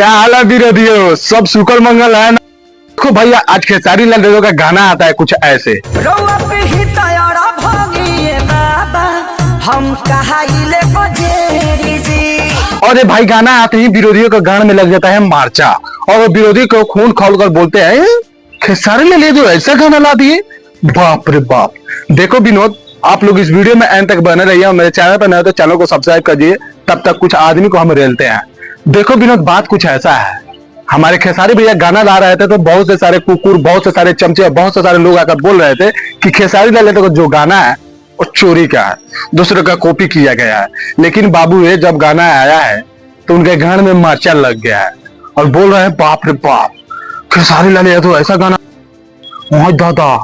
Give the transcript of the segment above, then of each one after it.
क्या हाल है विरोधियों, सब शुक्र मंगल है ना। देखो भैया, आज खेसारी लाल यादव का गाना आता है कुछ ऐसे। और ये भाई गाना आते ही विरोधियों का गान में लग जाता है मार्चा, और विरोधी को खून खोल कर बोलते हैं खेसारी लाल यादव ऐसा गाना ला दिए, बाप रे बाप। देखो विनोद, आप लोग इस वीडियो में एंड तक बने रहिए और मेरे चैनल पर नए तो चैनल को सब्सक्राइब करिए, तब तक कुछ आदमी को हम रेलते हैं। देखो विनोद, बात कुछ ऐसा है, हमारे खेसारी भैया गाना ला रहे थे तो बहुत से सारे कुकुर, बहुत से सारे चमचे, बहुत से सारे लोग आकर बोल रहे थे कि खेसारी लाल यादव का जो गाना है वो चोरी का है, दूसरे का कॉपी किया गया है। लेकिन बाबू ये जब गाना आया है तो उनके गान में मार्चा लग गया है और बोल रहे हैं बाप रे बाप, खेसारी लाल यादव ऐसा गाना। दादा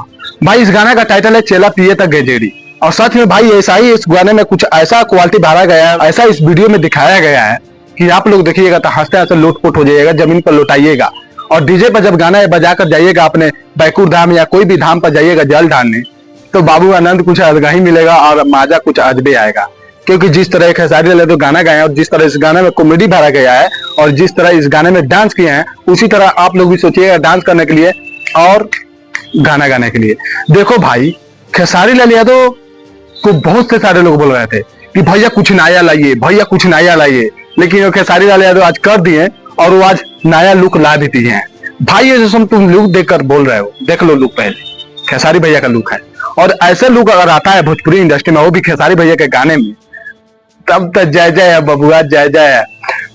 भाई, इस गाना का टाइटल है चेला पिए तक गजेड़ी, और सच में भाई ऐसा ही इस गाने में कुछ ऐसा क्वालिटी भरा गया है, ऐसा इस वीडियो में दिखाया गया है कि आप लोग देखिएगा तो हंसते हंसते लोटपोट हो जाइएगा, जमीन पर लौटाइएगा। और डीजे पर जब गाना बजा कर जाइएगा अपने बैकुंठ धाम या कोई भी धाम पर जाइएगा जल ढालने, तो बाबू आनंद कुछ अलग ही मिलेगा और माजा कुछ अजबे आएगा। क्योंकि जिस तरह खेसारी लाल यादव गाना गाए और जिस तरह इस गाने में कॉमेडी भरा गया है और जिस तरह इस गाने में डांस किए हैं, उसी तरह आप लोग भी सोचिएगा डांस करने के लिए और गाना गाने के लिए। देखो भाई, खेसारी लाल यादव को बहुत से सारे लोग बोल रहे थे कि भैया कुछ नया लाइए, भैया कुछ नया लाइए, लेकिन वो खेसारी लाल यादव आज कर दिए और वो आज नया लुक ला देती है। भाई ये जो तुम लुक देखकर बोल रहे हो, देख लो लुक पहले, खेसारी भैया का लुक है। और ऐसे लुक अगर आता है भोजपुरी इंडस्ट्री में, वो भी खेसारी भैया के गाने में, तब तो जय जय है बबुआ, जय जय है।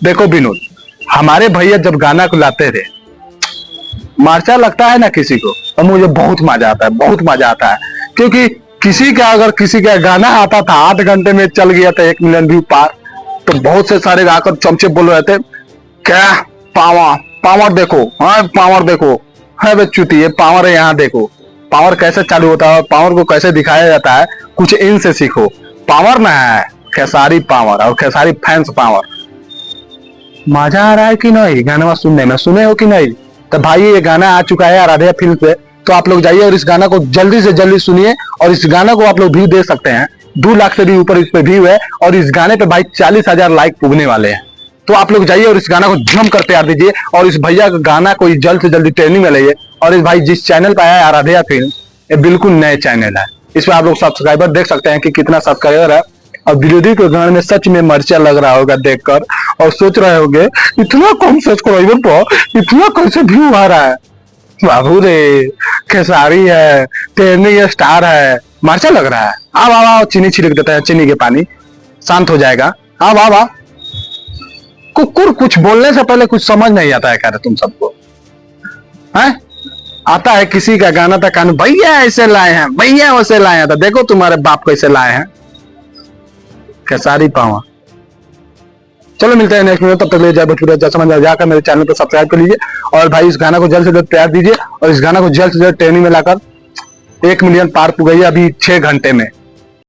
देखो विनोद, हमारे भैया जब गाना को लाते थे, मार्चा लगता है ना किसी को, तो मुझे बहुत मजा आता है, बहुत मजा आता है। क्योंकि अगर किसी का गाना आता था 8 घंटे में चल गया था 1 मिलियन व्यू पार, तो बहुत से सारे आकर चमचे बोल रहे थे क्या पावर पावर देखो, हाँ पावर देखो, है बे चुती, ये पावर है, यहाँ देखो पावर कैसे चालू होता है, पावर को कैसे दिखाया जाता है, कुछ इनसे सीखो। पावर ना है खेसारी पावर और खेसारी फैंस पावर। मजा आ रहा है कि नहीं गाना सुनने में, सुने हो कि नहीं? तो भाई ये गाना आ चुका है आराध्या फिल्म पे, तो आप लोग जाइए और इस गाना को जल्दी से जल्दी सुनिए। और इस गाना को आप लोग व्यू दे सकते हैं, 2 लाख से भी ऊपर इस पे व्यू है, और इस गाने पे भाई 40,000 लाइक पुगने वाले हैं। तो आप लोग जाइए और इस गाना को जम कर प्यार दीजिए और इस भैया का गाना को जल्द से जल्दी ट्रेनिंग में लाइए। और इस भाई जिस चैनल पे आया है आराध्या फिल्म, ये बिल्कुल नए चैनल है, इसमें आप लोग सब्सक्राइबर देख सकते हैं कि कितना सब्सक्राइबर है। और विरोधी के गाने में सच में मर्चा लग रहा होगा देखकर, और सोच रहे होंगे इतना कम सब्सक्राइबर पर इतना कैसे व्यू आ रहा है। बाबू रे, खेसारी है, ट्रेनिंग स्टार है, मर्चा लग रहा है। आओ आओ आओ, चीनी छिड़क देता है, चीनी के पानी शांत हो जाएगा। आओ आओ आओ। कुकुर कुछ बोलने से पहले कुछ समझ नहीं आता है क्या तुम सबको, है? आता है किसी का गाना था कान, भैया ऐसे लाए हैं, भैया वैसे लाए हैं, तो देखो तुम्हारे बाप कैसे लाए हैं खेसारी पावा। चलो मिलते हैं नेक्स्ट वीडियो, तब तक ले जाए भोजपुरी अच्छा समझ जाकर मेरे चैनल पर सब्सक्राइब कर लीजिए। और भाई इस गाना को जल्द से जल्द प्यार दीजिए और इस गाना को जल्द से जल्द ट्रेनिंग में लाकर 1 मिलियन पार पुगाइए अभी 6 घंटे में।